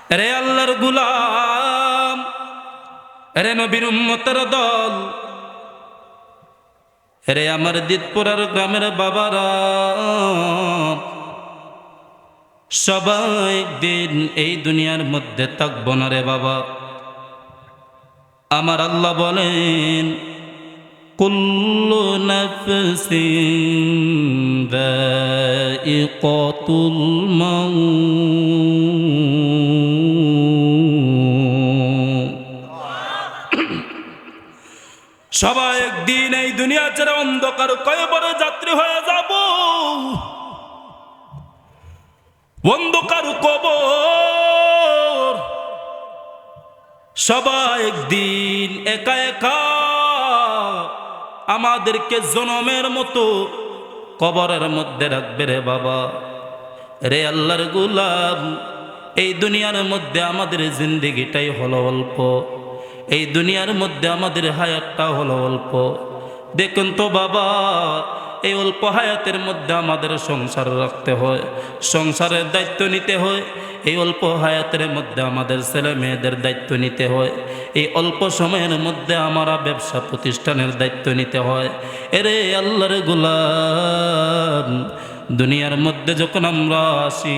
রে আল্লাহর গোলাম, রে নবীর উম্মতের দল, রে আমার দিতপুরার গ্রামের বাবারা, সবাই একদিন এই দুনিয়ার মধ্যে থাকবো না রে বাবা। আমার আল্লাহ বলেন, কুল্লু নাফসিন যায়িকাতুল মাউত। সবাই একদিন এই দুনিয়া ছেড়ে অন্ধকার কবরে যাত্রী হয়ে যাব। অন্ধকার কবর, সবাই একদিন একা একা আমাদেরকে জনমের মতো কবরের মধ্যে রাখবে রে বাবা। রে আল্লাহর গোলাম, এই দুনিয়ার মধ্যে আমাদের জিন্দেগিটাই হলো অল্প, এই দুনিয়ার মধ্যে আমাদের হায়াতটা হলো অল্প। দেখুন তো বাবা, এই অল্প হায়াতের মধ্যে আমাদের সংসার রাখতে হয়, সংসারের দায়িত্ব নিতে হয়। এই অল্প হায়াতের মধ্যে আমাদের ছেলে মেয়েদের দায়িত্ব নিতে হয়। এই অল্প সময়ের মধ্যে আমরা ব্যবসা প্রতিষ্ঠানের দায়িত্ব নিতে হয়। এরে আল্লাহর গোলাম, দুনিয়ার মধ্যে যখন আমরা আসি,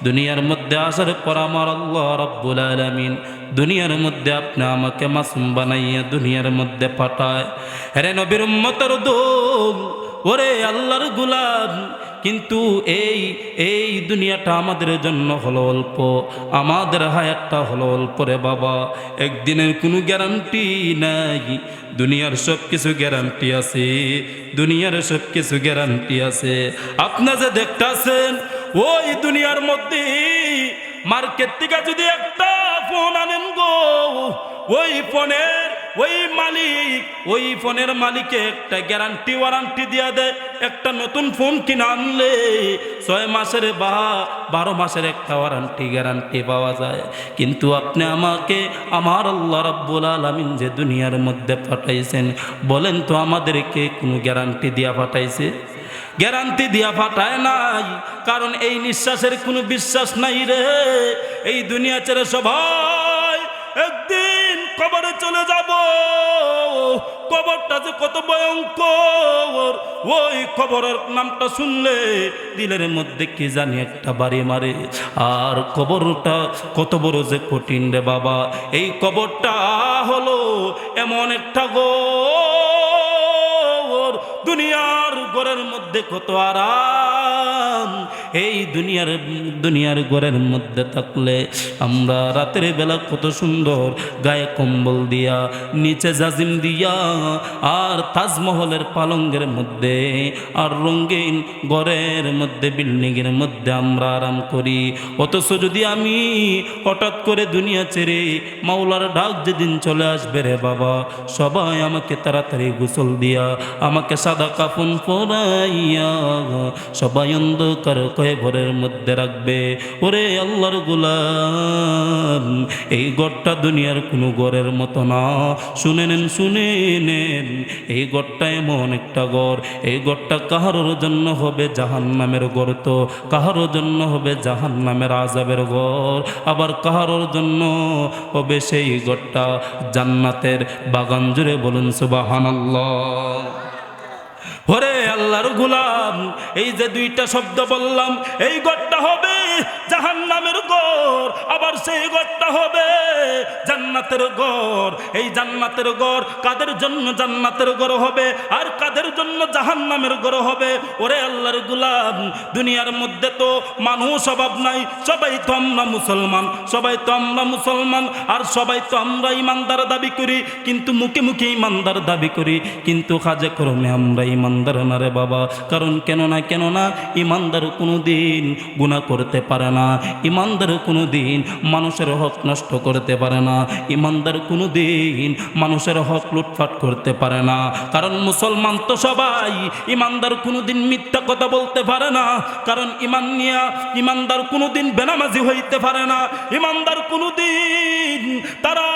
দুনিয়ার মধ্যে আসার পর আমার আল্লাহ রাব্বুল আলামিন দুনিয়ার মধ্যে আপনি আমাকে মাসুম বানাইয়া দুনিয়ার মধ্যে পাঠায়। রে নবীর উম্মতের দল, ওরে আল্লাহর গোলাম, কিন্তু এই দুনিয়াটা আমাদের জন্য হলো অল্প, আমাদের হায়াতটা হলো অল্প রে বাবা। একদিনের কোনো গ্যারান্টি নাই। দুনিয়ার সব কিছু গ্যারান্টি আছে, দুনিয়ার সব কিছু গ্যারান্টি আছে। আপনারা যে দেখতেছেন, ওই দুনিয়ার মধ্যে মার্কেট থেকে যদি একটা ফোন আনেন গো, ওই ফোনের ওই ফোনের মালিকে একটা গ্যারান্টি ওয়ারান্টি দিয়া দেয়। একটা নতুন ফোন কিনে আনলে 6 মাসের বা 12 মাসের একটা ওয়ারান্টি গ্যারান্টি পাওয়া যায়। কিন্তু আপনি আমাকে আমার আল্লাহ রাব্বুল আলামিন যে দুনিয়ার মধ্যে পাঠাইছেন, বলেন তো আমাদেরকে কোনো গ্যারান্টি দিয়া পাঠাইছে? গ্যারান্টি দিয়া পাঠায় নাই। কারণ এই নিঃশ্বাসের কোনো বিশ্বাস নাই রে। এই দুনিয়া ছেড়ে সবাই একদিন কবরে চলে যাব। কবরটা যে কত ভয়ঙ্কর, ওই কবরের নামটা শুনলে দিলের মধ্যে কি জানি একটা বাড়ি মারে। আর কবরটা কত বড় যে কঠিন রে বাবা। এই কবরটা হলো এমন একটা ঘর, দুনিয়ার ঘরের মধ্যে কত আরাম। এই দুনিয়ার ঘরের মধ্যে থাকলে আমরা রাতের বেলা কত সুন্দর গায়ে কম্বল দিয়া, নিচে জাজিম দিয়া, আর তাজমহলের পালঙ্গের মধ্যে, আর রঙিন ঘরের মধ্যে, বিল্ডিংয়ের মধ্যে আমরা আরাম করি। অথচ যদি আমি হঠাৎ করে দুনিয়া ছেড়ে মাওলার ডাক যেদিন চলে আসবে রে বাবা, সবাই আমাকে তাড়াতাড়ি গোসল দিয়া, আমাকে সাদা কাফন পরাইয়া সবাই অন্ধকার কবরের মধ্যে রাখবে। ওরে আল্লাহর গোলাম, এই ঘরটা দুনিয়ার কোনো ঘরের মতো না। শুনে নেন, এই ঘরটা এমন একটা ঘর, এই ঘরটা কাহারোর জন্য হবে জাহান্নামের ঘর, তো কাহারোর জন্য হবে জাহান্নামের আযাবের ঘর, আবার কাহারোর জন্য হবে সেই ঘরটা জান্নাতের বাগান। জুড়ে বলুন সুবহানাল্লাহ। ওরে আল্লাহর গোলাম, এই যে দুইটা শব্দ বললাম, এই ঘরটা হবে জাহান্নামের ঘর, আবার সেই ঘরটা হবে জান্নাতের ঘর। এই জান্নাতের ঘর কাদের জন্য জান্নাতের ঘর হবে, আর কাদের জন্য জাহান্নামের ঘর হবে? ওরে আল্লাহর গোলাম, দুনিয়ার মধ্যে তো মানুষ অভাব নাই। সবাই তো আমরা মুসলমান, সবাই তো আমরা মুসলমান, আর সবাই তো আমরা ইমানদার দাবি করি, কিন্তু মুখে মুখে ইমানদার দাবি করি, কিন্তু কাজে কর্মে আমরা ইমানদার না রে বাবা। কারণ কেন না ইমানদার কোনো দিন গুনাহ করতে পারে না, ইমানদার কোনো দিন মানুষের হক নষ্ট করতে পারে না, ইমানদার কোনো দিন মানুষের হক লুটপাট করতে পারে না। কারণ মুসলমান তো সবাই, ইমানদার কোনো দিন মিথ্যা কথা বলতে পারে না। কারণ ইমান নিয়া ইমানদার কোনো দিন বেনামাজি হইতে পারে না, ইমানদার কোনো দিন তারা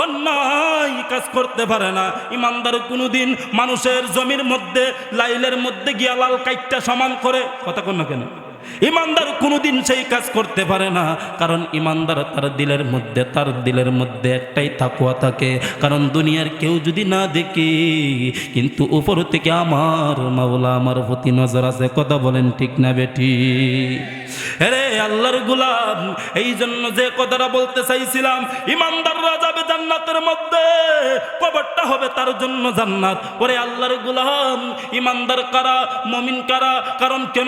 অন্যায় কাজ করতে পারে না, ইমানদার কোনো দিন মানুষের জমির মধ্যে লাইলের মধ্যে গিয়া লাল কাইটটা সমান করে। কথা কোন না কেন? ইমানদার কোনোদিন সেই কাজ করতে পারে না, কারণ ইমানদার তার দিলের মধ্যে একটাই তাকওয়া থাকে। কারণ দুনিয়ার কেউ যদি না দেখে, কিন্তু উপর থেকে আমার মাওলা আমার প্রতি নজর আছে। কথা বলেন ঠিক না বেটি? আরে আল্লাহর গোলাম, এই জন্য যে কথাটা বলতে চাইছিলাম, ইমানদাররা যাবে জান্নাতের মধ্যে, কবরটা হবে তার জন্য জান্নাত। ওরে আল্লাহর গোলাম, ইমানদার কারা, মুমিন কারা? কারণ কেন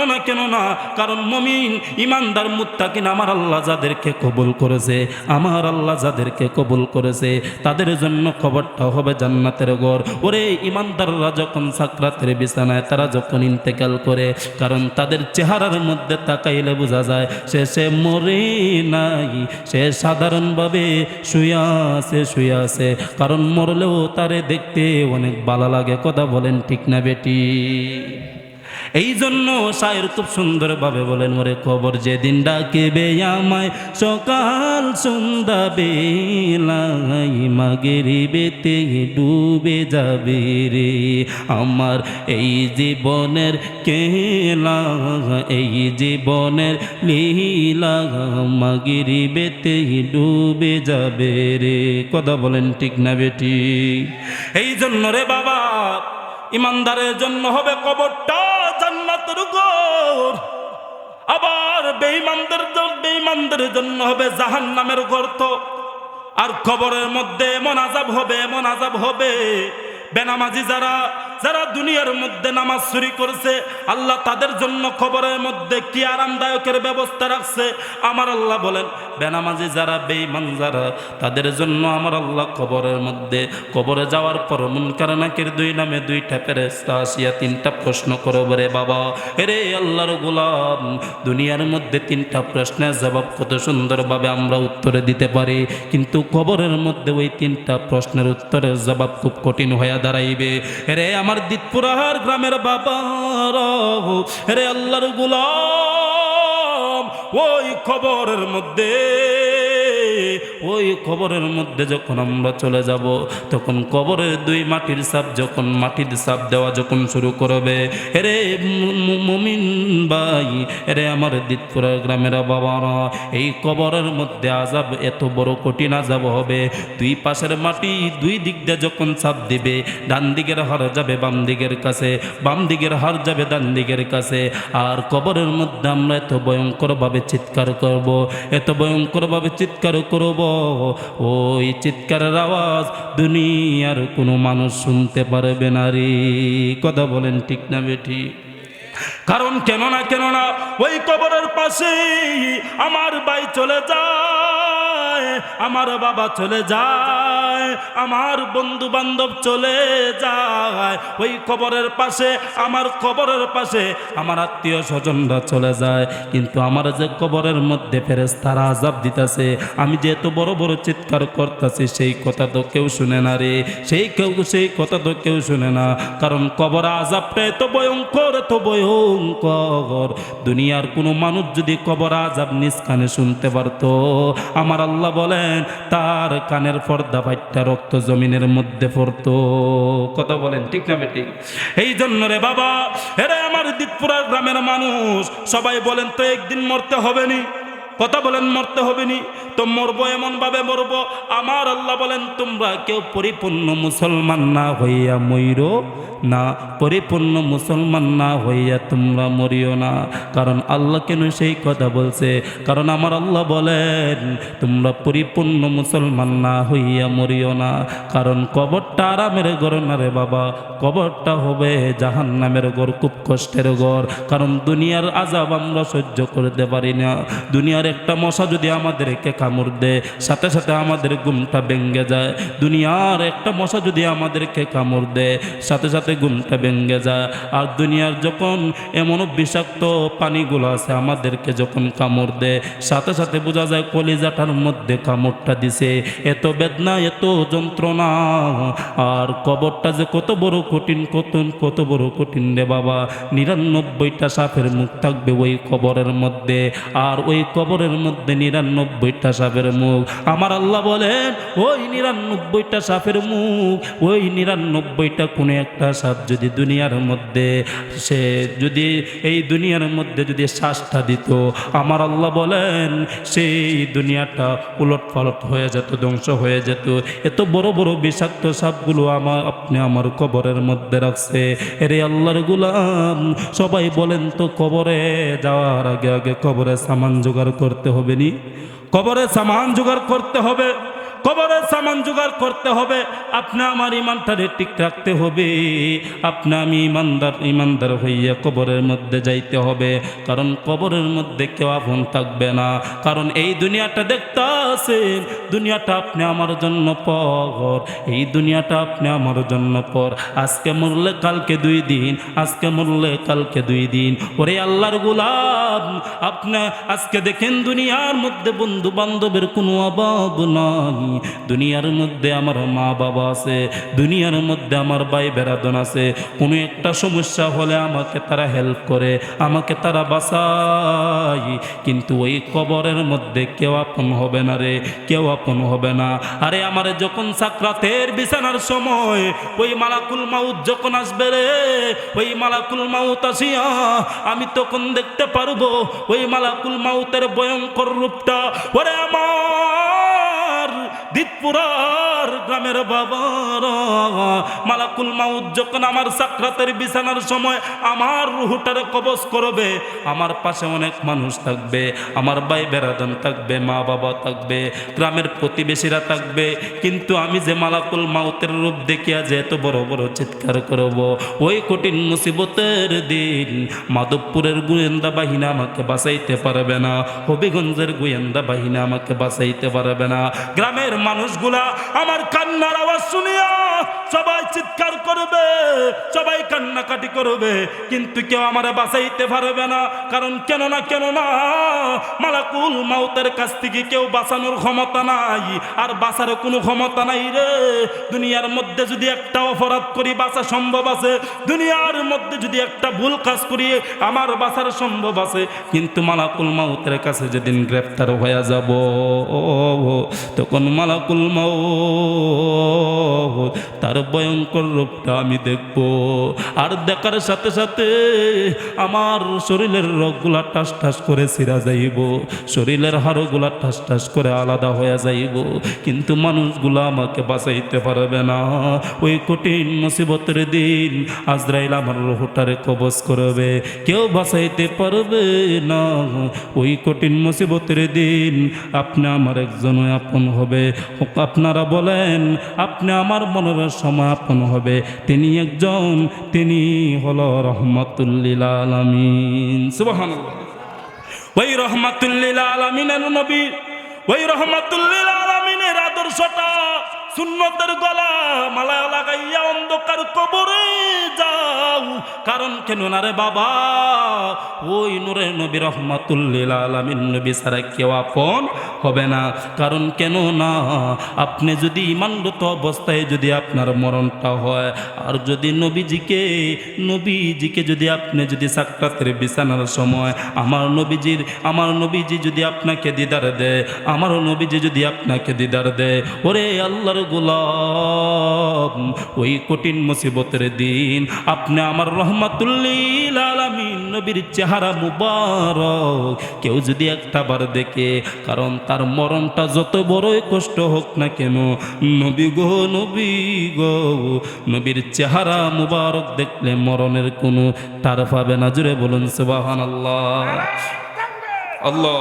না, কারণ মুমিন ইমানদার মুত্তাকিন আমার আল্লাহ যাদেরকে কবুল করেছে, আমার আল্লাহ যাদেরকে কবুল করেছে, তাদের জন্য কবরটা হবে জান্নাতের ঘর। ওরে ইমানদাররা যখন সাকরাতের বিছানায় তারা যখন ইন্তেকাল করে, কারণ তাদের চেহারার মধ্যে তাকাইলে বোঝা যায় সে মরে নাই, সে সাধারণভাবে শুয়ে আছে। কারণ মরলেও তারে দেখতে অনেক ভালো লাগে। কথা বলেন ঠিক না বেটি? এই জন্য শায়ের খুব সুন্দরভাবে বলেন, ওরে কবর যেদিন ডাকিবে আমায় সকাল সন্ধ্যা বেলায়, মাগরিবেতে ডুবে যাবে রে আমার এই জীবনের কেলা, এই জীবনের লীলা, মাগরিবেতে ডুবে যাবে রে। কথা বলেন ঠিক না বেটি? এই জন্য রে বাবা, ইমানদারের জন্য হবে কবরটা জান্নাতের ঘর, আবার বেঈমানদের জন্য হবে জাহান্নামের গর্ত। আর কবরের মধ্যে এমন আযাব হবে, বেনামাজি যারা দুনিয়ার মধ্যে নামাজ চুরি করছে, আল্লাহ তাদের জন্য কবরের মধ্যে কি আরামদায়কের ব্যবস্থা রাখছে। আমার আল্লাহ বলেন, বেনামাজি যারা, বেঈমান যারা, তাদের জন্য আমার আল্লাহ কবরের মধ্যে, কবরে যাওয়ার পর মুনকার নাকির দুই নামে দুইটা ফেরেশতা আসিয়া তিনটা প্রশ্ন করবে রে বাবা। এরে আল্লাহর গোলাম, দুনিয়ার মধ্যে তিনটা প্রশ্নের জবাব কত সুন্দরভাবে আমরা উত্তরে দিতে পারি, কিন্তু কবরের মধ্যে ওই তিনটা প্রশ্নের উত্তরের জবাব খুব কঠিন হয়ে দাঁড়াইবে। এরে আমার দিতপুরার গ্রামের বাবারা, রে আল্লাহর গোলাম, ওই কবরের মধ্যে যখন আমরা চলে যাব, তখন কবরের দুই মাটির ছাপ যখন মাটির ছাপ দেওয়া যখন শুরু করবে, রে মুমিন ভাই, রে আমার দিতপুরার গ্রামের বাবারা, এই কবরের মধ্যে আযাব এত বড় কঠিন আযাব হবে। দুই পাশের মাটি দুই দিক দিয়ে যখন ছাপ দিবে, ডান দিকের হার যাবে বাম দিকের কাছে, বাম দিকের হার যাবে ডান দিকের কাছে। আর কবরের মধ্যে আমরা এত ভয়ঙ্করভাবে চিৎকার করব, ওই চিৎকারের আওয়াজ দুনিয়ার কোনো মানুষ শুনতে পারবে না রে। কথা বলেন ঠিক না বেটি? কারণ কেন না ওই কবরের পাশে আমার ভাই চলে যায়, আমার বাবা চলে যায়, আমার বন্ধু বান্ধব চলে যায়, ওই কবরের পাশে আমার আত্মীয় স্বজনরা চলে যায়। কিন্তু আমার যে কবরের মধ্যে ফেরেশতারা আযাব দিতেছে, আমি যে এত বড় বড় চিৎকার করতেছি, সেই কথা তো কেউ শুনে না রে, সেই কথা তো কেউ শুনে না। কারণ কবর আযাবটা এত ভয়ঙ্কর, দুনিয়ার কোনো মানুষ যদি কবর আযাব নিজ কানে শুনতে পারতো, আমার আল্লাহ বলেন তার কানের পর্দা ফাইট্টা রক্ত জমিনের মধ্যে পড়তো। কথা বলেন ঠিক না বেটি? এই জন্য রে বাবা, এরে আমার দিতপুরার গ্রামের মানুষ, সবাই বলেন তো একদিন মরতে হবে নি? কথা বলেন মরতে হবে নি? তো মরবো, এমন ভাবে মরবো। আমার আল্লাহ বলেন, তোমরা কেউ পরিপূর্ণ মুসলমান না হইয়া মইরো না, পরিপূর্ণ মুসলমান না হইয়া তোমরা মরিও না। কারণ আল্লাহ কেন সেই কথা বলছে? কারণ আমার আল্লাহ বলেন, তোমরা পরিপূর্ণ মুসলমান না হইয়া মরিও না। কারণ কবরটা আরামের ঘর না রে বাবা, কবরটা হবে জাহান্নামের ঘর, খুব কষ্টের ঘর। কারণ দুনিয়ার আযাব আমরা সহ্য করতে পারি না। দুনিয়ার একটা মশা যদি আমাদেরকে কামড় দেয়, সাথে সাথে আমাদের ঘুমটা ভেঙে যায়। দুনিয়ার একটা মশা যদি আমাদেরকে কামড় দেয়, সাথে সাথে ঘুমটা ভেঙে যায়। আর দুনিয়ার যখন এমনও বিষাক্ত পানিগুলো আছে আমাদেরকে যখন কামড় দেয়, সাথে সাথে বোঝা যায় কলিজাটার মধ্যে কামড়টা দিছে। এত বেদনা, এত যন্ত্রণা। আর কবরটা যে কত বড় কঠিন রে বাবা। 99টা সাপের মুখ থাকবে ওই কবরের মধ্যে। আর ওই কবর কবরের মধ্যে 99টা সাপের মুখ। আমার আল্লাহ বলেন ওই 99টা সাপের মুখ, ওই 99টা কোনো একটা সাপ যদি দুনিয়ার মধ্যে সে যদি এই দুনিয়ার মধ্যে যদি শ্বাসটা দিত, আমার আল্লাহ বলেন সেই দুনিয়াটা উলট পালট হয়ে যেত, ধ্বংস হয়ে যেত। এত বড় বড় বিষাক্ত সাপগুলো আপনি আমার কবরের মধ্যে রাখছে। এরে আল্লাহর গুলাম, সবাই বলেন তো কবরে যাওয়ার আগে আগে কবরে সামান জোগাড় করতে হবে নি? কবরে সামান জোগাড় করতে হবে, কবরে সামান জোগাড় করতে হবে। আপনি আমার ইমানটারে ঠিক রাখতে হবে, আপনি আমি ইমানদার হইয়া কবরের মধ্যে যাইতে হবে। কারণ কবরের মধ্যে কেউ আপন থাকবে না। কারণ এই দুনিয়াটা দেখতে আছেন, দুনিয়াটা আপনি আমার জন্য পর, এই দুনিয়াটা আপনি আমার জন্য পর। আজকে মরলে কালকে 2 দিন, আজকে মরলে কালকে 2 দিন। ওরে আল্লাহর গোলাম, আপনি আজকে দেখেন দুনিয়ার মধ্যে বন্ধু বান্ধবের কোনো অভাব নাই। দুনিয়ার মধ্যে আমার মা বাবা আছে, দুনিয়ার মধ্যে আমার ভাই বেরাদন আছে। কোনো একটা সমস্যা হলে আমাকে তারা হেল্প করে, আমাকে তারা বাঁচায়। কিন্তু ওই কবরের মধ্যে কেউ আপন হবে না রে, কেউ আপন হবে না। আরে আমার যখন সাকরাতের বিছানার সময় ওই মালাকুল মাউত যখন আসবে রে, ওই মালাকুল মাউত আসিয়া আমি তখন দেখতে পারবো ওই মালাকুল মাউতের ভয়ঙ্কর রূপটা। ওরে আমার দিতপুরার গ্রামের বাবারা, মালাকুল মাউত যখন আমার সাকরাতের বিছানার সময় আমার রুহটারে কবজ করবে, আমার পাশে অনেক মানুষ থাকবে, আমার ভাই বেরাদন থাকবে, মা বাবা থাকবে, গ্রামের প্রতিবেশীরা থাকবে। কিন্তু আমি যে মালাকুল মাউতের রূপ দেখিয়া যে এত বড় বড় চিৎকার করব, ওই কঠিন মুসিবতের দিন মাধবপুরের গোয়েন্দা বাহিনী আমাকে বাঁচাইতে পারবে না, হবিগঞ্জের গোয়েন্দা বাহিনী আমাকে বাঁচাইতে পারবে না। গ্রামের মানুষগুলা আমার কান্নার আওয়াজ শুনিয়া সবাই চিৎকার করবে, সবাই কান্নাকাটি করবে, কিন্তু কেউ আমার বাঁচাইতে পারবে না। কারণ কেন না মালাকুল মাউতের কাছ থেকে কেউ বাঁচানোর ক্ষমতা নাই, আর বাঁচার কোনো ক্ষমতা নাই রে। দুনিয়ার মধ্যে যদি একটা অপরাধ করি বাঁচা সম্ভব আছে, দুনিয়ার মধ্যে যদি একটা ভুল কাজ করি আমার বাঁচার সম্ভব আছে। কিন্তু মালাকুল মাউতের কাছে যেদিন গ্রেফতার হয়ে যাব, তখন মালাকুল মাউত তার ভয়ঙ্কর রূপটা আমি দেখব। আর দেখার সাথে সাথে আমার শরীরের রগগুলা ঠাস ঠাস করে ছিঁড়া যাইব, শরীরের হাড়গুলা ঠাস ঠাস করে আলাদা হয়ে যাইব। কিন্তু মানুষগুলা আমাকে বাঁচাইতে পারবে না। ওই কঠিন মুসিবতের দিন আজরাইল আমার রুহটারে কবজ করবে, কেউ বাঁচাইতে পারবে না। ওই কঠিন মুসিবতের দিন আপনি আমার একজন আপন হবে। আপনারা বলেন আপনি আমার মনের সময় আপন হবে। তিনি একজন, তিনি হলো রহমাতুল লিল আলামিন। সুবহানাল্লাহ। ওই রহমাতুল লিল আলামিনের নবী, ওই রহমাতুল লিল আলামিনের আদর্শটা সুন্নতের গলা মালা লাগাইয়া অন্ধকার কবরে যাও। কারণ কেন না রে বাবা, ওই নূরের নবী রহমাতুল লিল আলামিন নবী ছাড়া কেউ আপন হবে না। কারণ কেন না, আপনি যদি ইমানগত অবস্থায় যদি আপনার মরণটা হয়, আর যদি নবীজিকে যদি আপনি যদি সাকরাতের বিছানার সময় আমার নবীজি যদি আপনাকে দিদার দেয়, আমার নবীজি যদি আপনাকে দিদার দেয়, ওরে আল্লাহর গোলাম, ওই কঠিন মুসিবতের দিন আপনি আমার রহমাতুল লিল আলামিন নবীর চেহারা মুবারক কেউ যদি একটা বার দেখে, কারণ তার মরণটা যত বড়ই কষ্ট হোক না কেন, নবী গো নবীর চেহারা মুবারক দেখলে মরণের কোনো তার পাবে না। জুড়ে বলুন সুবহানাল্লাহ। আল্লাহ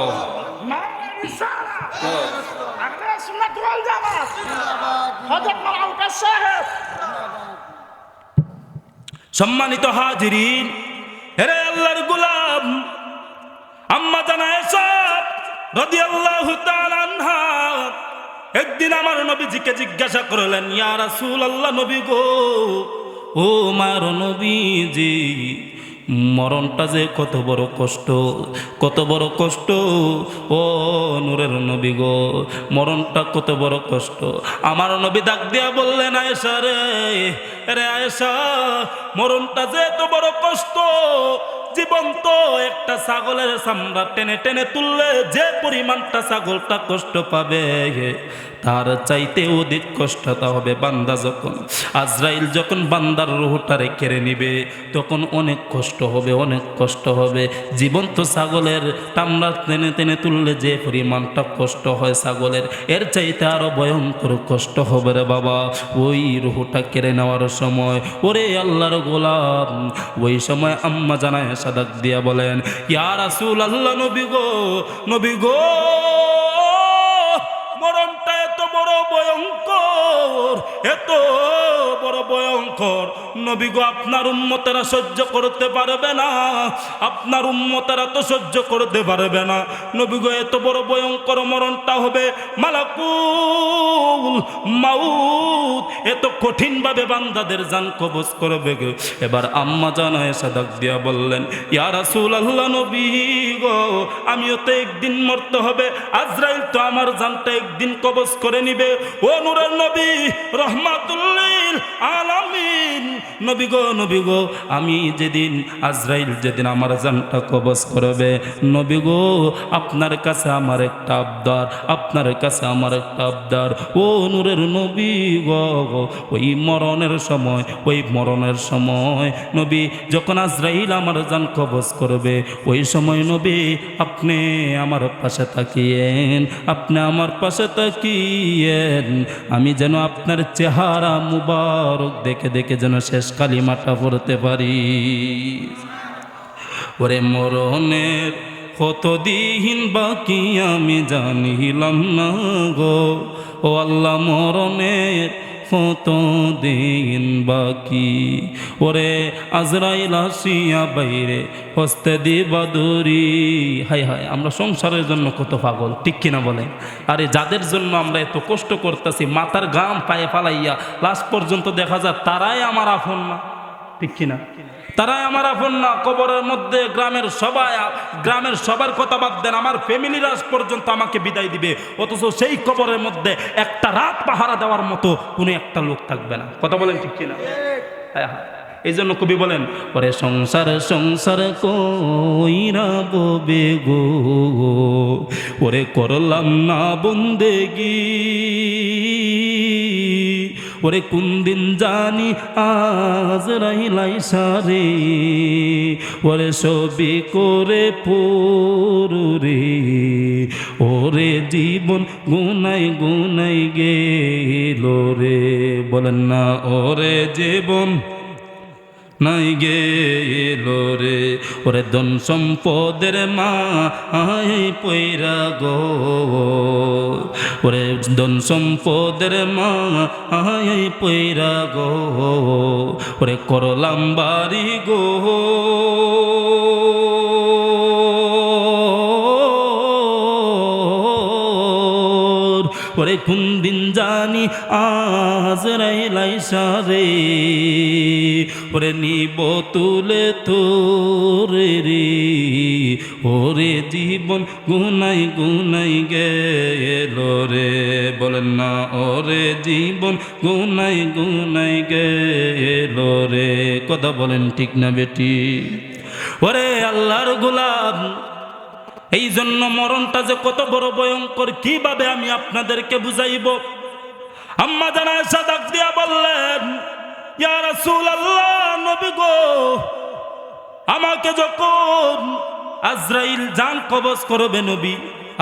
সম্মানিত হাজিরিন, হে আল্লাহর গোলাম, আম্মা জান আয়েশা রাদিয়াল্লাহু তাআলা আনহা একদিন আমার নবীজিকে জিজ্ঞাসা করলেন, ইয়া রাসূলুল্লাহ, নবী গো, ও মার নবীজি, মরণটা যে কত বড় কষ্ট, কত বড় কষ্ট। ও নূরের নবী গো, মরণটা কত বড় কষ্ট। আমার নবী ডাক দিয়া বললেন, আয়েশা রে আয়েশা, মরণটা যে এত বড় কষ্ট, জীবন্ত একটা ছাগলের চামড়া টেনে টেনে তুললে যে পরিমাণটা ছাগলটা কষ্ট পাবে, তার চাইতে অধিক কষ্টটা হবে বান্দা যখন আজরাইল যখন বান্দার রূহটারে কেড়ে নিবে, তখন অনেক কষ্ট হবে, অনেক কষ্ট হবে। জীবন্ত ছাগলের চামড়া টেনে টেনে তুললে যে পরিমাণটা কষ্ট হয় ছাগলের, এর চাইতে আরো ভয়ঙ্কর কষ্ট হবে রে বাবা ওই রূহটা কেড়ে নেওয়ার সময়। ওরে আল্লাহর গোলাম, ওই সময় আম্মা জানায় সাদাক দিয়া বলেন, ইয়া রাসূলুল্লাহ, নবী গো, নবী গো, মরণটা এত বড় ভয়ঙ্কর, এত বড় ভয়ঙ্কর, নবী গো আপনার উম্মতেরা সহ্য করতে পারবে না, আপনার উম্মতেরা তো সহ্য করতে পারবে না। নবী গো এত বড় ভয়ঙ্কর মরণটা হবে, মালাকুল মাউত এত কঠিন ভাবে বান্দাদের জান কবজ করবে গো। এবার আম্মা জানায় সাদাক দিয়া বললেন, ইয়া রাসূলুল্লাহ, নবী গো আমিও তো একদিন মরতে হবে, আজরাইল তো আমার জানটা একদিন কবজ করে নিবে। ও নূরের নবী রাহমাতুল লিল আলামিন, নবী গো, নবী গো, আমি যেদিন আজরাইল যেদিন আমার জানটা কবজ করবে, নবী গো আপনার কাছে আমার একটা আবদার, আপনার কাছে আমার একটা আবদার। ও নূরের নবী গো, ওই মরণের সময়, ওই মরণের সময় নবী যখন আজরাইল আমার জান কবজ করবে, ওই সময় নবী আপনি আমার পাশে তাকিয়েন, আপনি আমার পাশে তাকিয়েন, আমি যেন আপনার চেহারা মুবারক দেখে দেখে যেন শেষ কালিমাটা পড়তে পারি। ওরে মরণের কতদিন বাকি আমি জানিলাম না গো, ও আল্লাহ মরণের কতদিন বাকি, ওরে আজরাইল আসিয়া বাইরে হস্তে দিবা দড়ি। হায় হায়, আমরা সংসারের জন্য কত পাগল, ঠিক কিনা বলেন? আরে যাদের জন্য আমরা এত কষ্ট করতেছি, মাথার গাম পায়ে ফালাইয়া লাস্ট পর্যন্ত দেখা যায় তারাই আমার আপন না, ঠিক কিনা? তারাই আমার আপন না। কবরের মধ্যে গ্রামের সবার কথা বাদ দেন, আমার ফ্যামিলির আজ পর্যন্ত আমাকে বিদায় দিবে, অথচ সেই কবরের মধ্যে একটা রাত পাহারা দেওয়ার মতো কোনো একটা লোক থাকবে না। কথা বলেন ঠিক কিনা? এই জন্য কবি বলেন, ওরে সংসার সংসার কইরা ববে গো, ওরে করলাম না বন্দেগি, ওরে কোন দিন জানি আজরাইল আইসা রে, ওরে সবই করে পুরুরে, ওরে জীবন গুনাই গুনাই গেল রে। বলেন না, ওরে জীবন নাই গেল রে, ওরে ধন সম্পদের মা আই পয়রা গো, ওরে ধন সম্পদের মা আই পয়রা গো, ওরে করলাম বাড়ি গো, ওরে কোন দিন জানি আজরাইল আইসা রে, ওরে নিব তুলে তোরে রে, ওরে জীবন গুনাই গুনাই গেল রে। বলেন না, ওরে জীবন গুনাই গুনাই গেল রে। কথা বলেন ঠিক না বেটি? ওরে আল্লাহর গোলাম, এই জন্য মরণটা যে কত বড় ভয়ঙ্কর কিভাবে আমি আপনাদেরকে বুঝাইব। আম্মা জানা সাদাক দিয়া বললেন, ইয়া রাসূলুল্লাহ, নবী গো আমাকে যখন আজরাইল জান কবজ করবে, নবী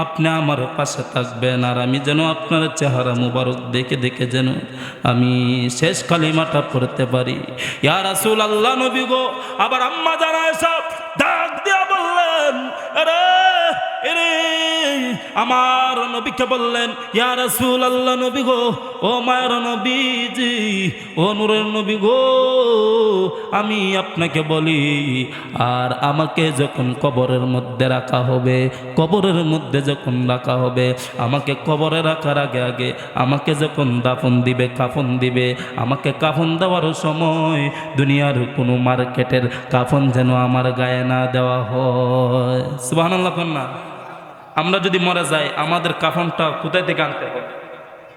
আপনি আমার পাশে থাকবেন, আর আমি যেন আপনার চেহারা মুবারক দেখে দেখে যেন আমি শেষ কালিমাটা পড়তে পারি। ইয়া রাসূলুল্লাহ, নবী গো। আবার আম্মা জানা সব ডাক দিয়া বললেন, আরে এরে আমার নবীকে বললেন, ইয়া রাসূলুল্লাহ, নবী গো, ও মায়ের নবীজি, ও নূরের নবী গো, আমি আপনাকে বলি, আর আমাকে যখন কবরের মধ্যে রাখা হবে, কবরের মধ্যে যখন রাখা হবে, আমাকে কবরে রাখার আগে আগে আমাকে যখন দাফন দিবে, কাফন দিবে, আমাকে কাফন দেওয়ার সময় দুনিয়ার কোনো মার্কেটের কাফন যেন আমার গায়ে না দেওয়া হয়। সুবহানাল্লাহ কন্যা। আমরা যদি মরে যাই, আমাদের কাফনটা কোথায় থেকে আনতে হয়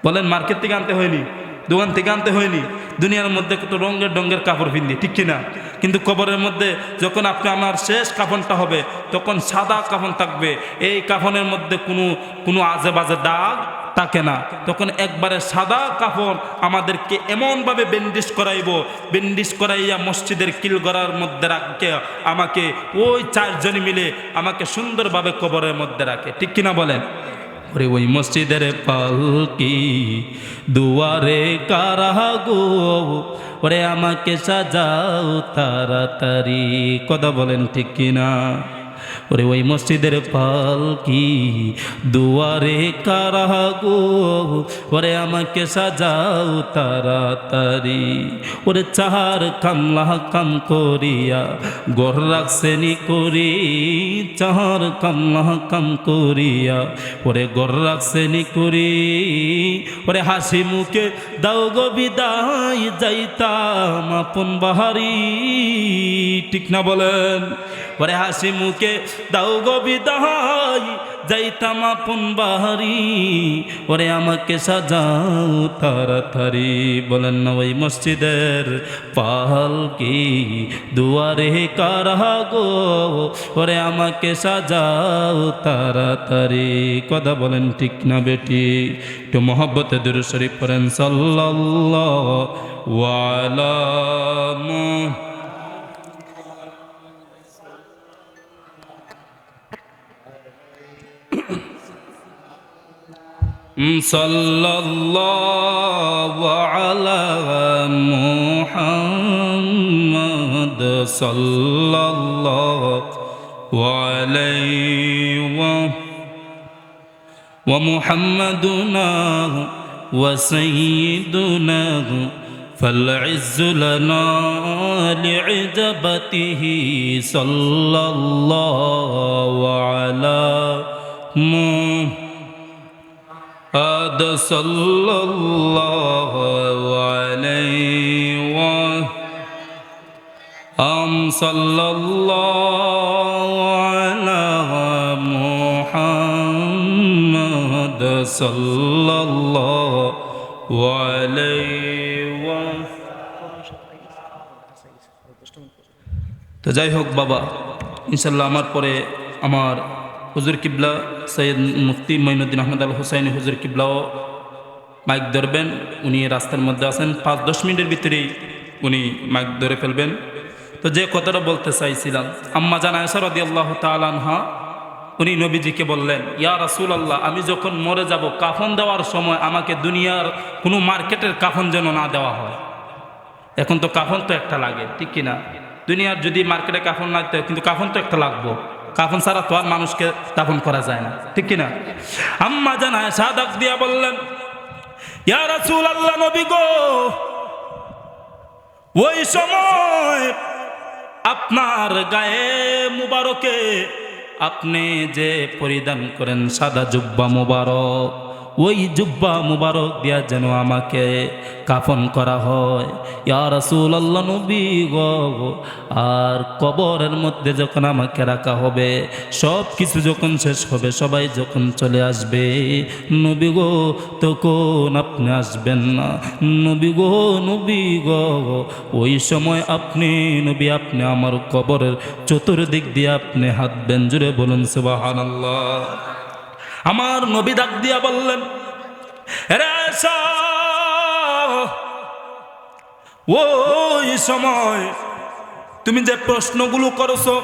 বলেন? মার্কেট থেকে আনতে হয়নি? দোকান থেকে আনতে হয়নি। দুনিয়ার মধ্যে কত রঙের ডঙ্গের কাপড় পিন্দি, ঠিক কিনা? কিন্তু কবরের মধ্যে যখন আপনি আমার শেষ কাফনটা হবে তখন সাদা কাফন থাকবে, এই কাফনের মধ্যে কোনো আজে বাজে দাগ থাকে না। তখন একবারে সাদা কাফন আমাদেরকে এমনভাবে বেন্ডিশ করাইব, বেন্ডিশ করাইয়া মসজিদের কিলগড়ার মধ্যে রাখে আমাকে, ওই চারজনে মিলে আমাকে সুন্দরভাবে কবরের মধ্যে রাখে, ঠিক কিনা বলেন? ওরে ওই মসজিদের পালকি দুয়ারে কারা গো, ওরে আমাকে সাজাও তাড়াতাড়ি, কথা বলেন ঠিক কিনা? ওরে ওই মসজিদের পালকি দুয়ারে কারা গো, ওরে আমাকে সাজাও তাড়াতাড়ি। ওরে চাহার কামলা কাম করিয়া গর রাখছেনি করি, চাহার কামলা কাম করিয়া ওরে গর রাখছেনি করি। ওরে হাসি মুখে দাও গো বিদায়, যাইতাম আপন বাহারি, ঠিক না বলেন? ওরে হাসি মুখে দাও গো বিদায়, যাইতাম আপন বাহারি, ওরে আমাকে সাজাও তাড়াতাড়ি। বলেন না ওই মসজিদের পালকি দুয়ারে কারা গো, ওরে আমাকে সাজাও তাড়াতাড়ি, কথা বলেন ঠিক না বেটি? একটু মহব্বতে দুরূদ শরীফ পড়েন, সাল্লাল্লাহু আলা সাল্লাল্লাহু আলা মুহাম্মদ সাল্লাল্লাহু আলাইহি ওয়া মুহাম্মাদুনা ওয়া সাইয়্যিদুনা فالعز لنا لعجبته صلى الله على محمد صلى الله عليه وسلم صلى الله على محمد صلى الله عليه وسلم। তো যাই হোক বাবা, ইনশাল্লাহ আমার পরে আমার হুজুর কিবলা সৈয়দ মুফতি মঈনুদ্দিন আহমদ আল হুসাইনি হুজুর কিবলাও মাইক ধরবেন। উনি রাস্তার মধ্যে আছেন, 5-10 মিনিটের ভিতরেই উনি মাইক ধরে ফেলবেন। তো যে কথাটা বলতে চাইছিলাম, আম্মা জান আয়েশা রাদিয়াল্লাহু তাআলা আনহা উনি নবীজিকে বললেন, ইয়া রাসূলুল্লাহ, আমি যখন মরে যাব কাফন দেওয়ার সময় আমাকে দুনিয়ার কোনো মার্কেটের কাফন যেন না দেওয়া হয়। এখন তো কাফন তো একটা লাগে, ঠিক কিনা? দুনিয়ার যদি মার্কেটে কাফন না দিতে, কিন্তু কাফন তো একটা লাগবো, কাফন ছাড়া তো আর মানুষকে দাফন করা যায় না, ঠিক কিনা? আম্মা জান আয়েশা ডাক দিয়া বললেন, ইয়া রাসূলুল্লাহ, নবী গো, ওই সময় আপনার গায়ে মুবারকে আপনি যে পরিধান করেন সাদা জুব্বা মুবারক, ওই জুব্বা মুবারক দিয়া যেন আমাকে কাফন করা হয়। ইয়া রাসূলুল্লাহ, নবী গো, আর কবরের মধ্যে যখন আমাকে রাখা হবে, সব কিছু যখন শেষ হবে, সবাই যখন চলে আসবে, নবী গো, তখন আপনি আসবেন না। নবী গো, নবী গো, ওই সময় আপনি নবী, আপনি আমার কবরের চতুর্দিক দিয়ে আপনি হাঁটবেন। জুড়ে বলুন সুবহানাল্লাহ। আমার নবী ডাক দিয়া বললেন, রে আয়েশা, ওই সময় তুমি যে প্রশ্নগুলো করছো,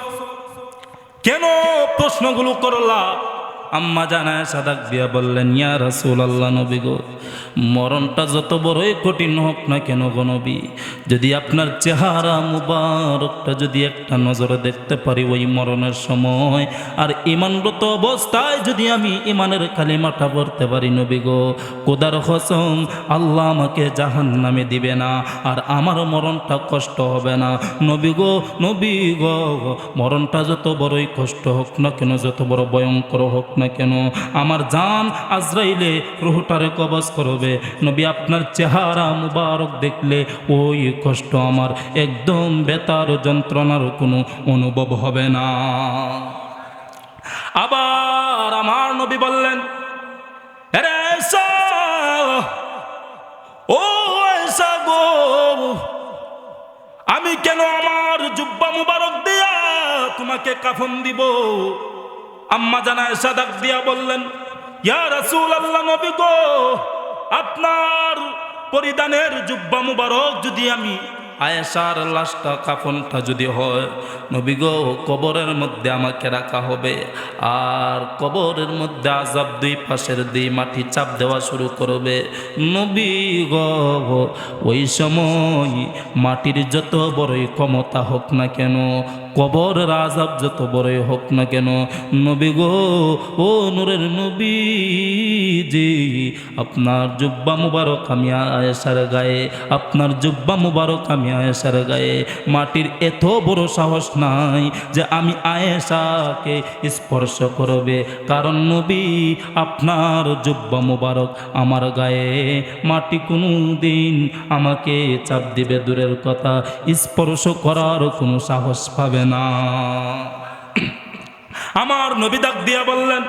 কেন প্রশ্নগুলো করলা? আম্মা জান আয়েশা ডাক দিয়া বললেন, ইয়া রাসূলুল্লাহ, নবী গো, মরণটা যত বড়ই কঠিন হোক না কেন গো নবী, যদি আপনার চেহারা মুবারকটা যদি একটা নজরে দেখতে পারি ওই মরণের সময়, আর ঈমানরত অবস্থায় যদি আমি ঈমানের কালিমাটা পড়তে পারি, নবী গো, খোদার কসম, আল্লাহ আমাকে জাহান্নামে দিবে না, আর আমার মরণটা কষ্ট হবে না। নবী গো, নবী গো, মরণটা যত বড়ই কষ্ট হোক না কেন, যত বড় ভয়ঙ্কর হোক না কেন, আমার জান আজরাইলে রুহটারে কবজ করবে, নবী আপনার চেহারা মুবারক দেখলে ওই কষ্ট আমার একদম বেতার যন্ত্রণার কোনো অনুভব হবে না। আবার আমার নবী বললেন, আরে আয়েশা, ও আমাকে কাফন দিব। আম্মা জান আয়েশা ডাক দিয়া বললেন, ইয়া রাসূলুল্লাহ, নবী গো, আপনার পরিধানের জুব্বা মুবারক যদি আমি আয়েশার লাশটা কাফনটা যদি হয়, নবী গো, কবরের মধ্যে আমাকে রাখা হবে, আর কবরের মধ্যে আযাব দুই পাশের দুই মাটি চাপ দেওয়া শুরু করবে। নবী গো, ওই সময় মাটির যত বড়ই ক্ষমতা হোক না কেন, কবরের আযাব যত বড়ই হোক না কেন, নবী গো, ও নূরের নবী জি, আপনার জুব্বা মুবারক আমি আয়েশার গায়ে, আপনার জুব্বা মুবারক আমি আয়েশার গায়ে, মাটির এত বড় সাহস নাই যে আমি আয়েশাকে স্পর্শ করবে। কারণ নবী, আপনার জুব্বা মুবারক আমার গায়ে, মাটি কোনো দিন আমাকে চাপ দিবে দূরের কথা, স্পর্শ করার কোনো সাহস পাবে না। আমার নবী ডাক দিয়া বললেন,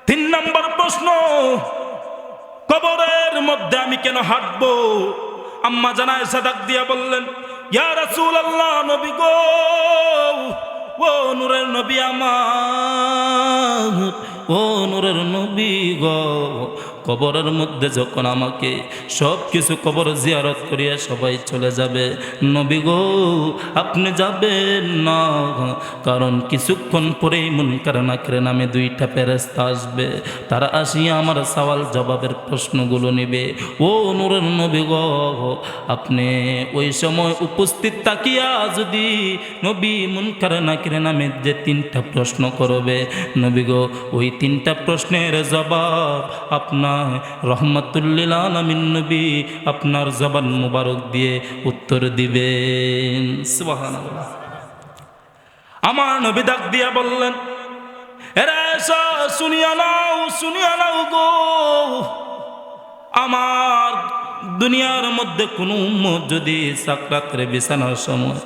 3 নম্বর প্রশ্ন, কবরের মধ্যে আমি কেন হাঁটবো? আম্মা জান আয়েশা ডাক দিয়া বললেন, ইয়া রাসূলুল্লাহ, নবী গো, ও নূরের নবী আমার, ও নূরের নবী গো, কবরের মধ্যে যখন আমাকে সব কিছু কবর জিয়ারত করিয়া সবাই চলে যাবে, নবী গো, আপনি যাবেন না, কারণ কিছুক্ষণ পরেই মুনকার নাকির নামে 2টা ফেরেশতা আসবে, তারা আসিয়া আমার সওয়াল জবাবের প্রশ্নগুলো নেবে। ও নূরের নবী গো, আপনি ওই সময় উপস্থিত থাকিয়া যদি নবী মুনকার নাকির নামে যে 3টা প্রশ্ন করবে, নবী গো, ওই 3টা প্রশ্নের জবাব আপনার রহমাতুল্লিল আলামিন নবী আপনার জবান মুবারক দিয়ে উত্তর দিবেন। সুবহানাল্লাহ। আমার নবী ডাক দিয়া বললেন, এরা এসো, শুনিয়া নাও গো, আমার দুনিয়ার মধ্যে কোনো উম্মত যদি সাকরাতের বিছানার সময়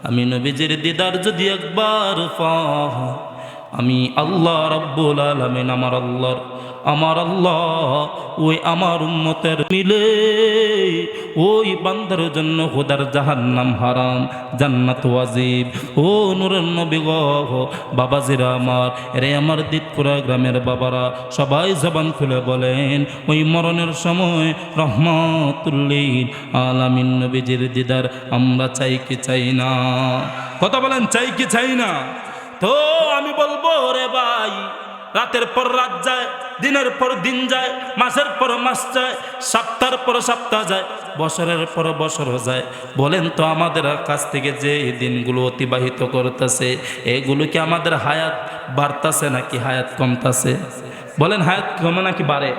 আমি নবীজির দিদার যদি একবার পাই, আমি আল্লাহ রাব্বুল আলামিন, আমার আল্লাহ ওই আমার উম্মতের মিলে ওই বান্দার জন্য খোদার জাহান্নাম হারাম, জান্নাত ওয়াজিব। ও নূরের নবী গো, বাবাজিরা আমার, এরে আমার দিতপুরা গ্রামের বাবারা, সবাই জবান খুলে বলেন, ওই মরণের সময় রহমাতুল্লিল আলামিন নবীজির দিদার আমরা চাই কি চাই না? কথা বলেন, চাই কি চাই না? তো আমি বলবো, রে ভাই, রাতের পর রাত যায়, দিনের পর দিন যায়, মাসের পর মাস যায়, সপ্তাহের পর সপ্তাহ যায়, বছরের পর বছর যায়। বলেন তো, আমাদের কাছ থেকে যে দিনগুলো অতিবাহিত করতেছে, এগুলো কি আমাদের হায়াত বাড়তাছে নাকি হায়াত কমতাছে? বলেন, হায়াত কমে নাকি বাড়ে?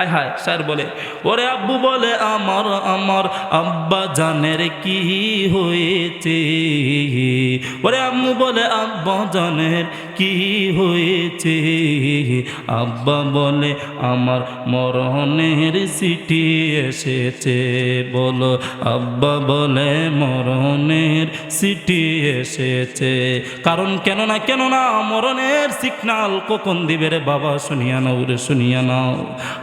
আয় হায়, স্যার বলে, ওরে আব্বু বলে, আমার আব্বা জানের কি হয়েছে? ওরে আম্মু বলে, আব্বা জানের কি হয়েছে? আব্বা বলে, আমার মরণের চিঠি এসেছে। বলো, আব্বা বলে, মরণের চিঠি এসেছে। কারণ কেন না মরণের সিগনাল কখন দিবে রে বাবা? শুনিয়া নাও রে, শুনিয়া নাও।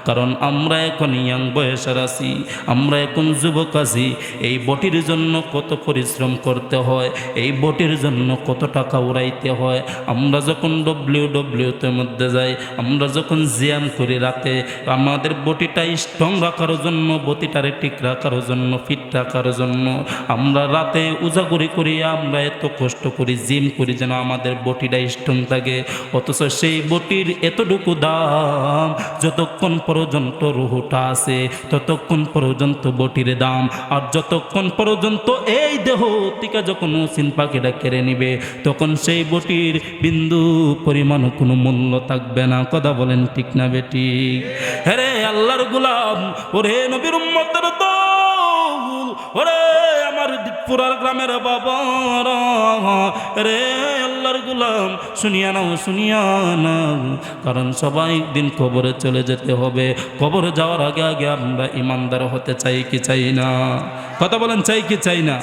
কারণ আমরা এখন ইয়াং বয়সের আছি, আমরা এখন যুবক আছি। এই বটির জন্য কত পরিশ্রম করতে হয়, এই বটির জন্য কত টাকা উড়াইতে হয়। আমরা যখন ডব্লিউতে মধ্যে যাই, আমরা যখন জিয়াম করি রাতে, আমাদের বটিটা স্ট্রং রাখার জন্য, বটিটারে ঠিক রাখার জন্য, ফিট রাখার জন্য আমরা রাতে উজাগরি করি, আমরা এত কষ্ট করি, জিম করি যেন আমাদের বটিটা স্ট্রং থাকে। অথচ সেই বটির এতটুকু দাম, যতক্ষণ পর্যন্ত রুহটা আছে ততক্ষণ পর্যন্ত বটির দাম। আর যতক্ষণ পর্যন্ত এই দেহ থেকে যখন ওসিন পাখিটা কেড়ে নিবে, তখন সেই বটির বিন্দু পরিমাণ কোনো মূল্য থাকবে না। কথা বলেন ঠিক না বেটি? হ্যাঁ, আল্লাহর গোলাম, ওরে নবীর উম্মতের দল, ওরে আমার দিতপুরার গ্রামের বাবারা, রে আল্লাহর গোলাম, শুনিয়া নাও। কারণ সবাই একদিন কবরে চলে যেতে হবে। কবরে যাওয়ার আগে আমরা ইমানদার হতে চাই কি চাই না? কথা বলেন, চাই কি চাই না?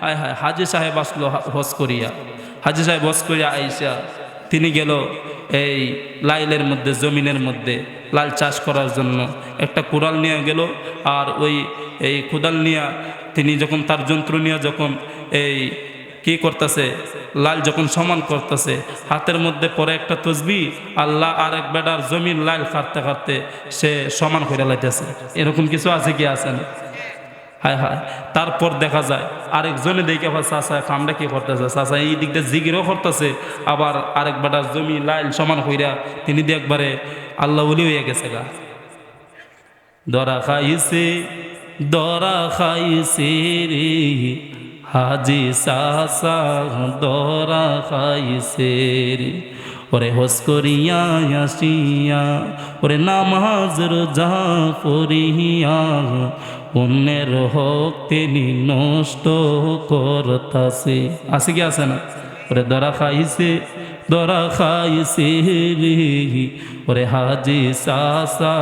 আয় হায়, হাজি সাহেব আসলো হজ করিয়া, হাজি সাহেব হজ করিয়া আইসা তিনি গেল এই লাইলের মধ্যে, জমিনের মধ্যে লাল চাষ করার জন্য একটা কুড়াল নিয়ে গেল। আর এই কুদাল নিয়ে তিনি যখন তার যন্ত্র নিয়ে যখন এই কি করতেছে, লাল যখন সমান করতেছে, হাতের মধ্যে পরে একটা তসবি, আল্লাহ আর এক বেটার জমির লাল কাটতে কাটতে সে সমান করে লাইতেছে। এরকম কিছু আছে কি আছে না? হায় হায়। তারপর দেখা যায় আরেকজনে দেখে আবার চাষা কামটা কি করতেছে, চাষা এই দিক দিয়ে জিগিরও করতেছে, আবার আরেক বেটার জমি লাইল সমান কইরা তিনি দিয়ে একবারে আল্লাহ বলি হয়ে গেছে গা। দরা খাইছে রে হাজি চাষা, দরা খাইছে রে। ওরে হোস করিয়া আসিয়া, ওরে নামাজ রোজা পড়িয়া, অন্যের হক তিনি নষ্ট করতাছে। আছে কি আছে না? ওরে ধরা খাইছে, ধরা খাইছে রে, ওরে হাজি চাষা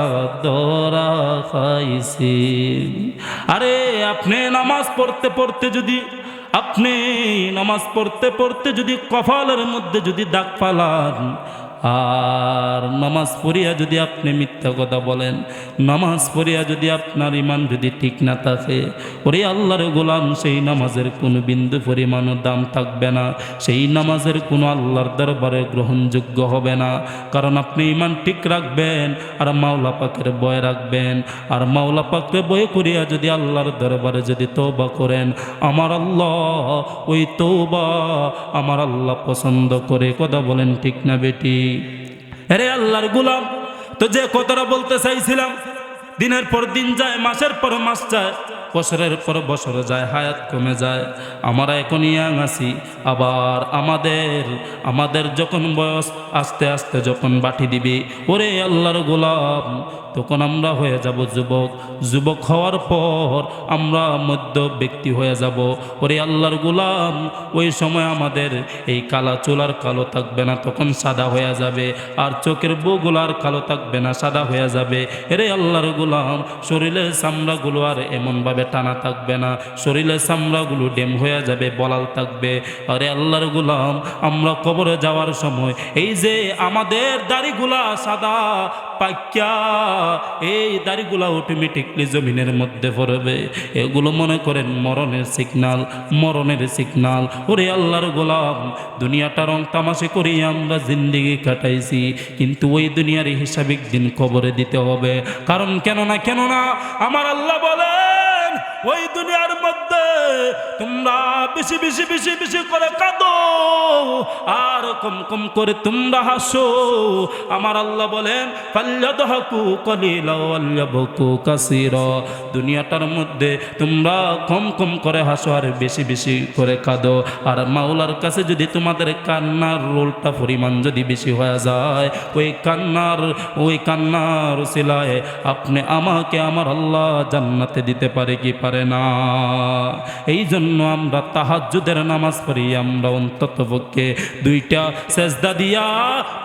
ধরা খাইছে। আরে আপনি নামাজ পড়তে পড়তে যদি, আপনি নামাজ পড়তে পড়তে যদি কপালের মধ্যে যদি দাগ ফালান, আর নামাজ পড়িয়া যদি আপনি মিথ্যা কথা বলেন, নামাজ পড়িয়া যদি আপনার ইমান যদি ঠিক না থাকে, ওরে আল্লাহর গোলাম, সেই নামাজের কোনো বিন্দু পরিমাণও দাম থাকবে না, সেই নামাজের কোনো আল্লাহর দরবারে গ্রহণযোগ্য হবে না। কারণ আপনি ইমান ঠিক রাখবেন আর মাওলা পাকের ভয় রাখবেন, আর মাওলা পাককে ভয় করিয়া যদি আল্লাহর দরবারে যদি তওবা করেন, আমার আল্লাহ ওই তওবা আমার আল্লাহ পছন্দ করে। কথা বলেন ঠিক না বেটি? আরে আল্লাহর গোলাম, তো যে কথাটা বলতে চাইছিলাম, দিনের পর দিন যায়, মাসের পর মাস যায়, বছরের পর বছর যায়, হায়াত কমে যায়। আমরা এখন ইয়াং আছি, আবার আমাদের যখন বয়স আস্তে আস্তে যখন বাটি দিবি, ওরে আল্লাহর গোলাম, তখন আমরা হয়ে যাব যুবক। যুবক হওয়ার পর আমরা মধ্য ব্যক্তি হয়ে যাব। ওরে আল্লাহর গোলাম, ওই সময় আমাদের এই কালা চুলার কালো থাকবে না, তখন সাদা হয়ে যাবে। আর চোখের বউগুলার কালো থাকবে না, সাদা হয়ে যাবে। এরে আল্লাহর গোলাম, শরীরের চামড়াগুলো আর এমনভাবে টানা থাকবে না, শরীরের চামড়াগুলো ডেম হয়ে যাবে, বলাল থাকবে। আরে আল্লাহর গোলাম, আমরা কবরে যাওয়ার সময় এই যে আমাদের দাড়িগুলা সাদা পাক্যা, এই দাড়িগুলা অটোমেটিকলি জমিনের মধ্যে পড়বে। এগুলো মনে করেন মরণের সিগনাল, মরণের সিগনাল। ওরে আল্লাহর গোলাম, দুনিয়াটা রং তামাশে করি আমরা জিন্দেগি কাটাইছি, কিন্তু ওই দুনিয়ার হিসাব একদিন কবরে দিতে হবে। কারণ কেননা আমার আল্লাহ বলেন, ওই দুনিয়ার মধ্যে তোমরা বেশি বেশি বেশি বেশি করে কাঁদো আর কম কম করে তোমরা হাসো। আমার আল্লাহ বলেন, ফাল্যাদহাকু কালিলা ওয়ালয়াবকু কাসীরা। দুনিয়াটার মধ্যে তোমরা কম কম করে হাসো আর বেশি বেশি করে কাঁদো। আর মাওলার কাছে যদি তোমাদের কান্নার রোলটা পরিমাণ যদি বেশি হয়ে যায়, ওই কান্নার উসিলায় আপনি আমাকে আমার আল্লাহ জান্নাতে দিতে পারে কি পারে না? এই জন্য আমরা তাহাজ্জুদের নামাজ পড়ি, আমরা অন্তত পক্ষে 2টা সেজদা দিয়া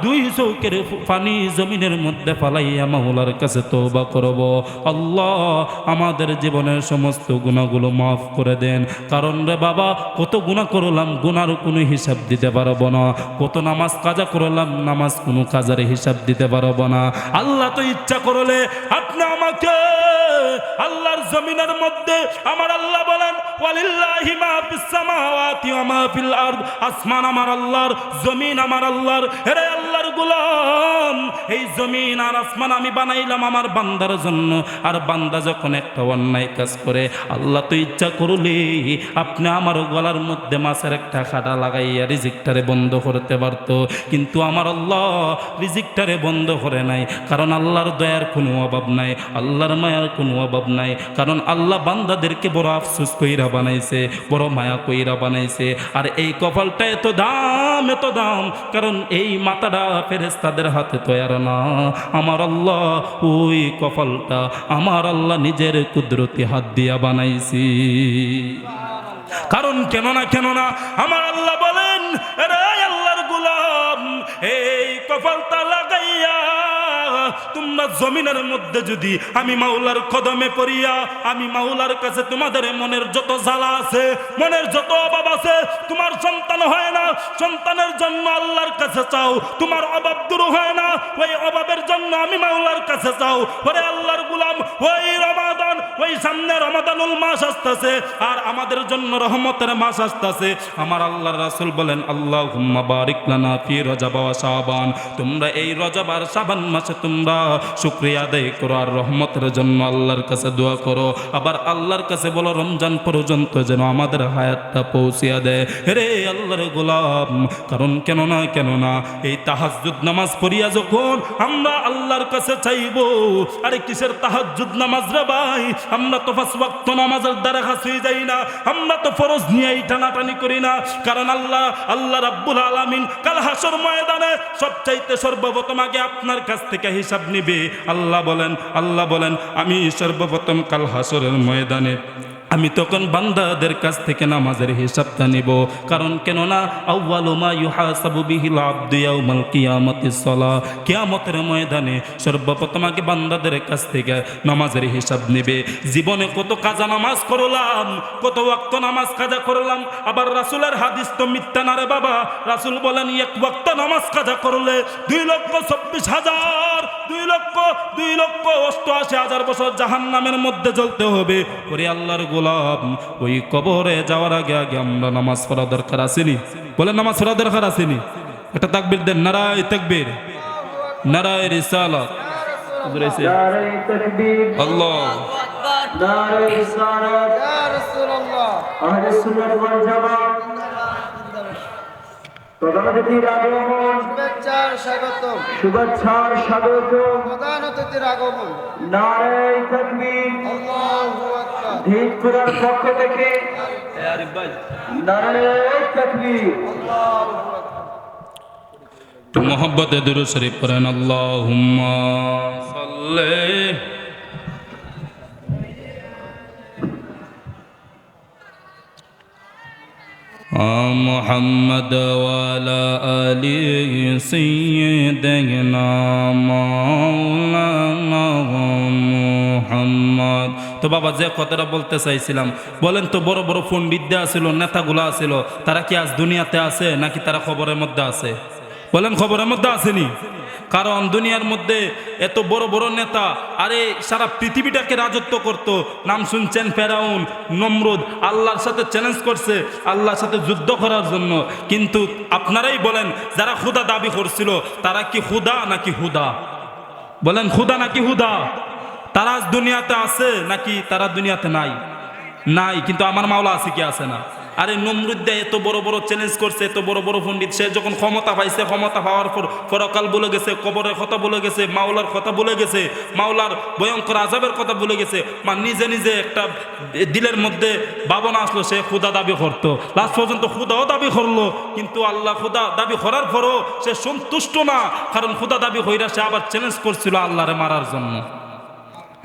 2 চৌকের পানি জমিনের মধ্যে ফালাইয়া মাওলার কাছে তওবা করব, আল্লাহ আমাদের জীবনের সমস্ত গুনাহগুলো মাফ করে দেন। কারণ রে বাবা, কত গুনাহ করলাম, গুনার কোনো হিসাব দিতে পারবো না। কত নামাজ কাজা করলাম, নামাজ কোনো কাজার হিসাব দিতে পারবো না। আল্লাহ তো ইচ্ছা করলে আপনি আমাকে আল্লাহর জমিনের মধ্যে, আমার আল্লাহ বলেন, ওয়ালিল্লাহি মা ফিস সামাওয়াতি ওয়া মা ফিল আরদ। আসমান আমার আল্লাহর, জমিন আমার আল্লাহর। হে আল্লাহর গোলাম, এই জমিন আর আসমান আমি বানাইলাম আমার বান্দার জন্য। আর বান্দা যখন একটা অন্যায় কাজ করে, আল্লাহ তো ইচ্ছা করলে আপনি আমার গলার মধ্যে মাছের একটা খাটা লাগাইয়া রিজিকটারে বন্ধ করতে পারত, কিন্তু আমার আল্লাহ রিজিকটারে বন্ধ করে নাই। কারণ আল্লাহর দয়ার কোনো অভাব নাই, আল্লাহর মায়ার কোনো অভাব নাই। কারণ আল্লাহ বান্দাদেরকে বড় আফসোস কইরা বানাইছে, বড় মায়া কইরা বানাইছে। আর এই কপালটা এত দাম, এত দাম, কারণ এই মাথাটা ফেরেশতাদের হাতে তৈরি না। আমার আল্লাহ ওই কপালটা আমার আল্লাহ নিজের কুদরতি হাত দিয়া বানাইছি। কারণ কেননা আমার আল্লাহ বলেন, রে আল্লাহর গোলাম, এই কপালটা লাগাইয়া তোমরা জমিনের মধ্যে যদি আমি মাওলার কদমে পড়িয়া, আমি মাওলার কাছে তোমাদের মনের যত জ্বালা আছে, মনের যত অভাব আছে, তোমার সন্তান হয় না, সন্তানের জন্য আল্লাহর কাছে চাও। তোমার অভাব দূর হয় না, ওই অভাবের জন্য আমি মাওলার কাছে চাও। ওরে আল্লাহর গোলাম, ওই রমাদান ওই সামনে রমাদানুল মাস আসতেছে আর আমাদের জন্য রহমতের মাস আসতেছে। আমার আল্লাহর রাসূল বলেন আল্লাহুম্মা বারিক লানা ফি রজব ওয়া শাবান, তোমরা এই রজব আর শাবান মাসে তোমরা শুকরিয়া আদায় করো আর রহমতের জন্য আল্লাহর কাছে দোয়া করো। আবার আল্লাহর কাছে বলো রমজান পর্যন্ত যেন আমাদের হায়াতটা পৌঁছিয়া দেয়। রে আল্লাহর গোলাম, কারণ কেন না এই তাহাজ্জুদ নামাজ পড়িয়া যখন আমরা আল্লাহর কাছে চাইবো, আরে কিসের তাহাজ্জুদ নামাজ রে ভাই, আমরা তো 5 ওয়াক্ত নামাজের দ্বারা হাসি যাই না, আমরা তো ফরজ নিয়েই টানাটানি করি না। কারণ আল্লাহ রাব্বুল আলামিন কাল হাসর ময়দানে সবচাইতে সর্বপ্রথম আগে আপনার কাছ থেকে হিসাব নিবে। আল্লাহ বলেন আমি সর্বপ্রথম কাল হাসরের ময়দানে আমি তখন বান্দাদের কাছ থেকে নামাজের হিসাবটা নিব। কারণ কেননা আউয়ালু মা ইউহাসাবু বিহিল আবদু ইয়াউমাল কিয়ামাতিস সালাহ, কিয়ামতের ময়দানে সর্বপ্রথম আগে বান্দাদের কাছ থেকে নামাজের হিসাব নেবে। জীবনে কত কাজা নামাজ করলাম, কত ওয়াক্ত নামাজ কাজা করলাম। আবার রাসূলের হাদিস তো মিথ্যা না রে বাবা। রাসূল বলেন এক ওয়াক্ত নামাজ কাজা করলে 2,24,000 2,88,000 বছর জাহান্নামের মধ্যে জ্বলতে হবে। ওরে আল্লাহর গোলাম, ওই কবরে যাওয়ার আগে আমরা নামাজ পড়া দরকার আসেনি? বলেন নামাজ পড়া দরকার আসেনি? একটা তাকবীর দেন, নারায়ে তাকবীর, নারায়ে রিসালাত, নারায়ে তাকবীর, আল্লাহু আকবার, নারায়ে রিসালাত, ইয়া রাসূলুল্লাহ। আহলে সুন্নাত ওয়াল জামাত প্রধান অতিথির আগমন, শুভেচ্ছার স্বাগত, প্রধান অতিথির আগমন, নারায়ে তাকবীর, আল্লাহু আকবার। ধীরপুরার পক্ষ থেকে নারায়ে তাকবীর, আল্লাহু আকবার। মোহাম্মদে দুরূদ শরীফ পড়েন, আল্লাহুম্মা সাল্লি মুহাম্মদ ওয়ালা আলি সাইয়্যিদিনা মাওলানা মুহাম্মদ। তো বাবা যে কথাটা বলতে চাইছিলাম, বলেন তো বড় বড় পণ্ডিতরা ছিল, নেতাগুলা ছিল, তারা কি আজ দুনিয়াতে আছে নাকি তারা খবরের মধ্যে আছে? বলেন খবরের মধ্যে আসেনি? কারণ দুনিয়ার মধ্যে এত বড় বড় নেতা, আরে সারা পৃথিবীটাকে রাজত্ব করত। নাম শুনছেন ফেরাউন, নমরুদ, আল্লাহর সাথে চ্যালেঞ্জ করছে আল্লাহর সাথে যুদ্ধ করার জন্য। কিন্তু আপনারাই বলেন যারা খুদা দাবি করছিল তারা কি খুদা নাকি হুদা? বলেন খুদা নাকি হুদা? তারা আজ দুনিয়াতে আছে নাকি তারা দুনিয়াতে নাই? নাই। কিন্তু আমার মাওলা আছে কি আছে না? আরে নমরুদ্দা এত বড় বড় চ্যালেঞ্জ করছে, এত বড় বড় পণ্ডিত, সে যখন ক্ষমতা পাইছে, ক্ষমতা পাওয়ার পর পরকাল বলে গেছে, কবরের কথা বলে গেছে, মাওলার কথা বলে গেছে, মাওলার ভয়ঙ্কর আযাবের কথা বলে গেছে। নিজে নিজে একটা দিলের মধ্যে ভাবনা আসলো, সে খুদা দাবি করতো। লাস্ট পর্যন্ত খুদাও দাবি করলো, কিন্তু আল্লাহ খুদা দাবি করার পরও সে সন্তুষ্ট না। কারণ খুদা দাবি হইরা সে আবার চ্যালেঞ্জ করছিল আল্লাহরে মারার জন্য।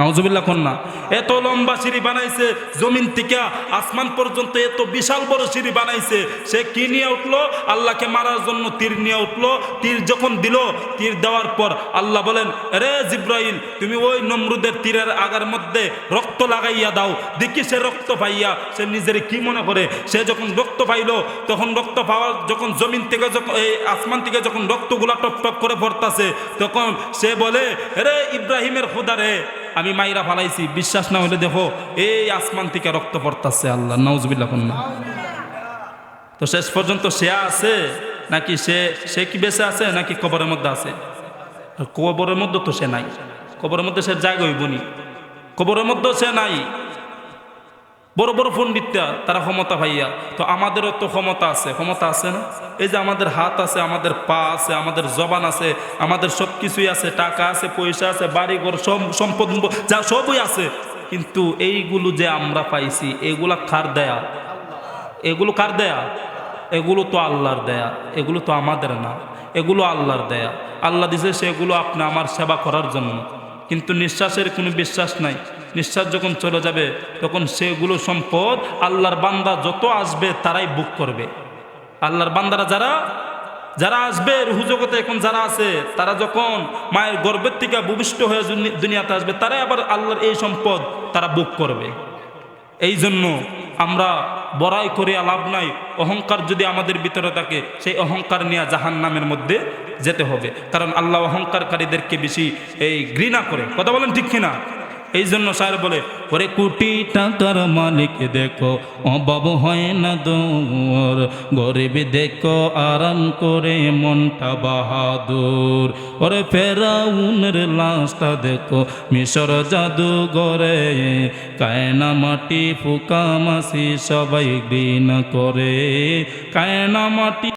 নাউজুবিল্লাহ কন্যা। এত লম্বা সিঁড়ি বানাইছে, জমিন থেকে আসমান পর্যন্ত এত বিশাল বড় সিঁড়ি বানাইছে। সে কি নিয়ে উঠলো? আল্লাহকে মারার জন্য তীর নিয়ে উঠলো। তীর যখন দিল, তীর দেওয়ার পর আল্লাহ বলেন, রে জিব্রাইল, তুমি ওই নমরুদের তীরের আগার মধ্যে রক্ত লাগাইয়া দাও, দেখি সে রক্ত পাইয়া সে নিজের কি মনে করে। সে যখন রক্ত পাইল, তখন রক্ত পাওয়ার যখন জমিন থেকে যখন এই আসমান থেকে যখন রক্তগুলা টপ টপ করে পড়তাছে, তখন সে বলে, রে ইব্রাহিমের খোদা রে, আমি মাইরা ফালাইছি, বিশ্বাস না হলে দেখো এই আসমান থেকে রক্ত পড়তাছে। আল্লাহ নাউজুবিল্লাহ কন্যা। তো শেষ পর্যন্ত সে আছে নাকি সে কি বেঁচে আছে নাকি কবরের মধ্যে আছে? কবরের মধ্যে তো সে নাই। কবরের মধ্যে সে জায়গা হইবনি, কবরের মধ্যেও সে নাই। বড় বড় পণ্ডিতরা তারা ক্ষমতা পাইয়া, তো আমাদেরও তো ক্ষমতা আছে, ক্ষমতা আছে না? এই যে আমাদের হাত আছে, আমাদের পা আছে, আমাদের জবান আছে, আমাদের সব কিছুই আছে, টাকা আছে, পয়সা আছে, বাড়িঘর, সম্পদ যা সবই আছে। কিন্তু এইগুলো যে আমরা পাইছি, এগুলা কার দেয়া? এগুলো কার দেয়া? এগুলো তো আল্লাহর দেয়া, এগুলো তো আমাদের না, এগুলো আল্লাহর দেয়া। আল্লাহ দিছে সেগুলো আপনি আমার সেবা করার জন্য। কিন্তু নিঃশ্বাসের কোনো বিশ্বাস নাই। নিঃশ্বাস যখন চলে যাবে তখন সেগুলো সম্পদ আল্লাহর বান্দা যত আসবে তারাই বুক করবে। আল্লাহর বান্দারা যারা আসবে রুহু জগতে এখন যারা আছে, তারা যখন মায়ের গর্ভের থেকে ভূমিষ্ঠ হয়ে দুনিয়াতে আসবে, তারাই আবার আল্লাহর এই সম্পদ তারা বুক করবে। এই জন্য আমরা বড়াই করে লাভ নাই। অহংকার যদি আমাদের ভিতরে থাকে, সেই অহংকার নিয়ে জাহান্নামের মধ্যে যেতে হবে। কারণ আল্লাহ অহংকারকারীদেরকে বেশি ঘৃণা করে। কথা বলেন ঠিক কিনা? এই জন্য স্যার বলে ওরে কোটি টাকার মালিক দেখো অভাব হয় না দূর, গরিব দেখো আরাম করে মনটা বাহাদুর। ওরে ফেরাউনের লাশটা দেখো মিশর জাদুঘরে, কায়না মাটি ফুকা মাসি সবাই ঘৃণা করে, কায়না মাটি